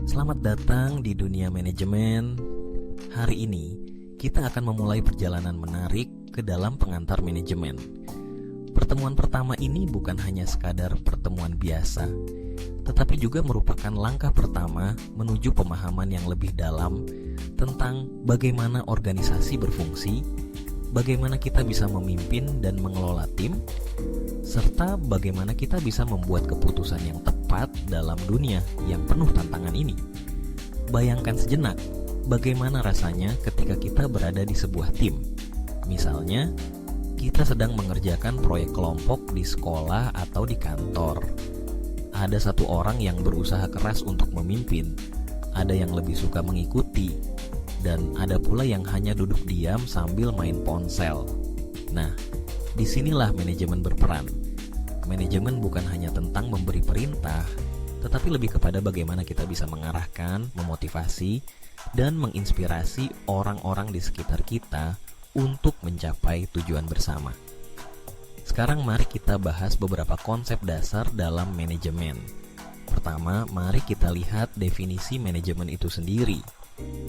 Selamat datang di dunia manajemen. Hari ini kita akan memulai perjalanan menarik ke dalam pengantar manajemen. Pertemuan pertama ini bukan hanya sekadar pertemuan biasa, tetapi juga merupakan langkah pertama menuju pemahaman yang lebih dalam tentang bagaimana organisasi berfungsi, bagaimana kita bisa memimpin dan mengelola tim, serta bagaimana kita bisa membuat keputusan yang tepat dalam dunia yang penuh tantangan ini. Bayangkan sejenak, bagaimana rasanya ketika kita berada di sebuah tim. Misalnya, kita sedang mengerjakan proyek kelompok di sekolah atau di kantor. Ada satu orang yang berusaha keras untuk memimpin, ada yang lebih suka mengikuti, dan ada pula yang hanya duduk diam sambil main ponsel. Nah, disinilah manajemen berperan. Manajemen bukan hanya tentang memberi perintah, tetapi lebih kepada bagaimana kita bisa mengarahkan, memotivasi, dan menginspirasi orang-orang di sekitar kita untuk mencapai tujuan bersama. Sekarang mari kita bahas beberapa konsep dasar dalam manajemen. Pertama, mari kita lihat definisi manajemen itu sendiri.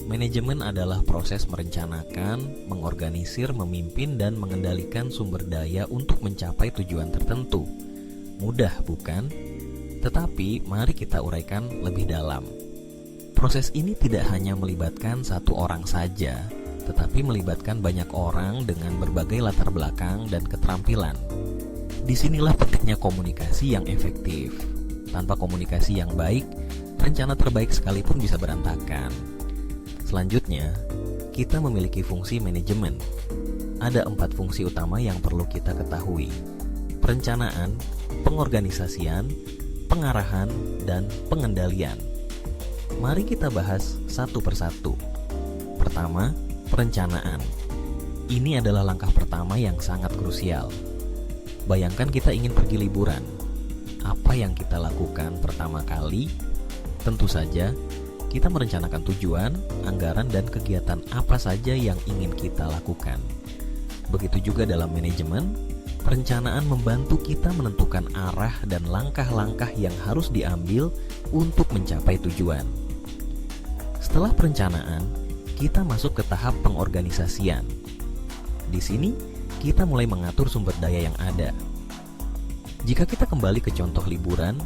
Manajemen adalah proses merencanakan, mengorganisir, memimpin, dan mengendalikan sumber daya untuk mencapai tujuan tertentu. Mudah, bukan? Tetapi mari kita uraikan lebih dalam. Proses ini tidak hanya melibatkan satu orang saja, tetapi melibatkan banyak orang dengan berbagai latar belakang dan keterampilan. Disinilah pentingnya komunikasi yang efektif. Tanpa komunikasi yang baik, rencana terbaik sekalipun bisa berantakan. Selanjutnya, kita memiliki fungsi manajemen. Ada 4 fungsi utama yang perlu kita ketahui: perencanaan, pengorganisasian, pengarahan, dan pengendalian. Mari kita bahas satu persatu. Pertama, perencanaan. Ini adalah langkah pertama yang sangat krusial. Bayangkan kita ingin pergi liburan. Apa yang kita lakukan pertama kali? Tentu saja, kita merencanakan tujuan, anggaran, dan kegiatan apa saja yang ingin kita lakukan. Begitu juga dalam manajemen, perencanaan membantu kita menentukan arah dan langkah-langkah yang harus diambil untuk mencapai tujuan. Setelah perencanaan, kita masuk ke tahap pengorganisasian. Di sini, kita mulai mengatur sumber daya yang ada. Jika kita kembali ke contoh liburan,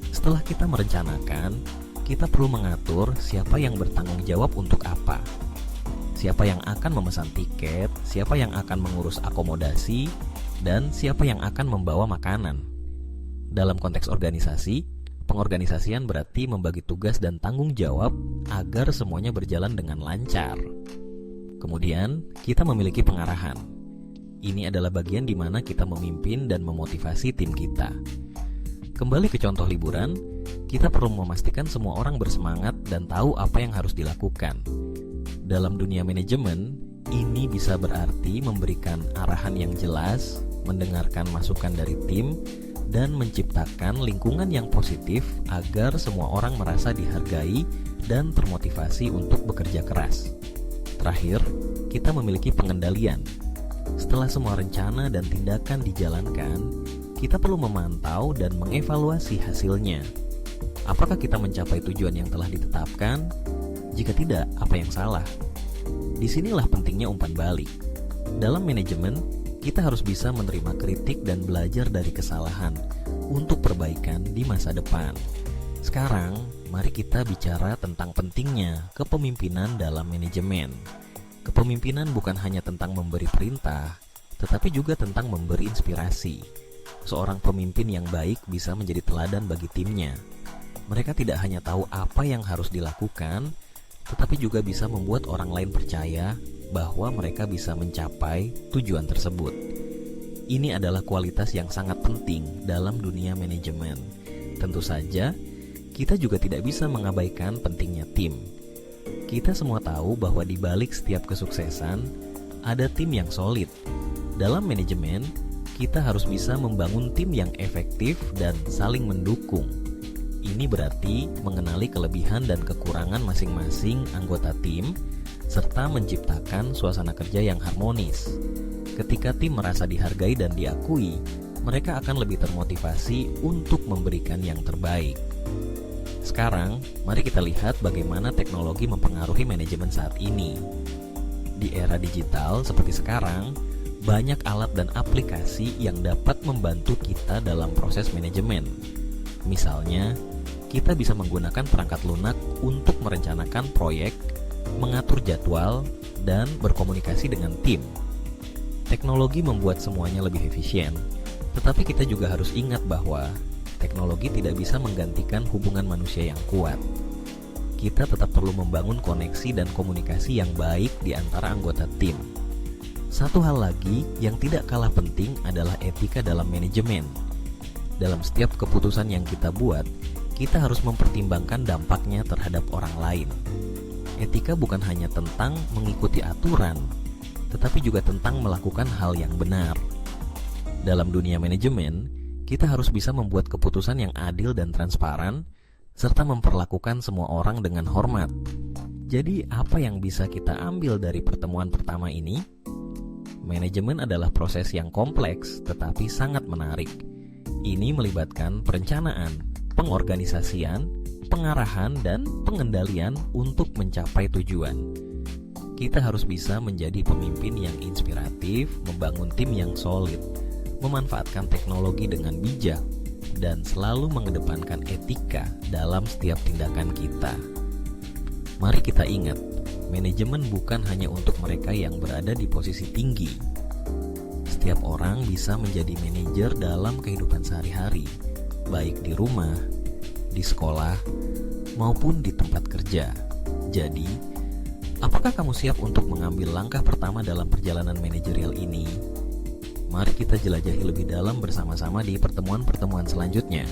setelah kita merencanakan, kita perlu mengatur siapa yang bertanggung jawab untuk apa. Siapa yang akan memesan tiket, siapa yang akan mengurus akomodasi, dan siapa yang akan membawa makanan. Dalam konteks organisasi, pengorganisasian berarti membagi tugas dan tanggung jawab agar semuanya berjalan dengan lancar. Kemudian, kita memiliki pengarahan. Ini adalah bagian di mana kita memimpin dan memotivasi tim kita. Kembali ke contoh liburan, kita perlu memastikan semua orang bersemangat dan tahu apa yang harus dilakukan. Dalam dunia manajemen, ini bisa berarti memberikan arahan yang jelas, mendengarkan masukan dari tim, dan menciptakan lingkungan yang positif agar semua orang merasa dihargai dan termotivasi untuk bekerja keras. Terakhir, kita memiliki pengendalian. Setelah semua rencana dan tindakan dijalankan, kita perlu memantau dan mengevaluasi hasilnya. Apakah kita mencapai tujuan yang telah ditetapkan? Jika tidak, apa yang salah? Disinilah pentingnya umpan balik. Dalam manajemen, kita harus bisa menerima kritik dan belajar dari kesalahan untuk perbaikan di masa depan. Sekarang, mari kita bicara tentang pentingnya kepemimpinan dalam manajemen. Kepemimpinan bukan hanya tentang memberi perintah, tetapi juga tentang memberi inspirasi. Seorang pemimpin yang baik bisa menjadi teladan bagi timnya. Mereka tidak hanya tahu apa yang harus dilakukan, tetapi juga bisa membuat orang lain percaya bahwa mereka bisa mencapai tujuan tersebut. Ini adalah kualitas yang sangat penting dalam dunia manajemen. Tentu saja, kita juga tidak bisa mengabaikan pentingnya tim. Kita semua tahu bahwa di balik setiap kesuksesan, ada tim yang solid. Dalam manajemen, kita harus bisa membangun tim yang efektif dan saling mendukung. Ini berarti mengenali kelebihan dan kekurangan masing-masing anggota tim, serta menciptakan suasana kerja yang harmonis. Ketika tim merasa dihargai dan diakui, mereka akan lebih termotivasi untuk memberikan yang terbaik. Sekarang, mari kita lihat bagaimana teknologi mempengaruhi manajemen saat ini. Di era digital seperti sekarang, banyak alat dan aplikasi yang dapat membantu kita dalam proses manajemen. Misalnya, kita bisa menggunakan perangkat lunak untuk merencanakan proyek, mengatur jadwal, dan berkomunikasi dengan tim. Teknologi membuat semuanya lebih efisien, tetapi kita juga harus ingat bahwa teknologi tidak bisa menggantikan hubungan manusia yang kuat. Kita tetap perlu membangun koneksi dan komunikasi yang baik di antara anggota tim. Satu hal lagi yang tidak kalah penting adalah etika dalam manajemen. Dalam setiap keputusan yang kita buat, kita harus mempertimbangkan dampaknya terhadap orang lain. Etika bukan hanya tentang mengikuti aturan, tetapi juga tentang melakukan hal yang benar. Dalam dunia manajemen, kita harus bisa membuat keputusan yang adil dan transparan, serta memperlakukan semua orang dengan hormat. Jadi, apa yang bisa kita ambil dari pertemuan pertama ini? Manajemen adalah proses yang kompleks, tetapi sangat menarik. Ini melibatkan perencanaan, pengorganisasian, pengarahan, dan pengendalian untuk mencapai tujuan. Kita harus bisa menjadi pemimpin yang inspiratif, membangun tim yang solid, memanfaatkan teknologi dengan bijak, dan selalu mengedepankan etika dalam setiap tindakan kita. Mari kita ingat, manajemen bukan hanya untuk mereka yang berada di posisi tinggi. Setiap orang bisa menjadi manajer dalam kehidupan sehari-hari, baik di rumah, di sekolah, maupun di tempat kerja. Jadi, apakah kamu siap untuk mengambil langkah pertama dalam perjalanan manajerial ini? Mari kita jelajahi lebih dalam bersama-sama di pertemuan-pertemuan selanjutnya.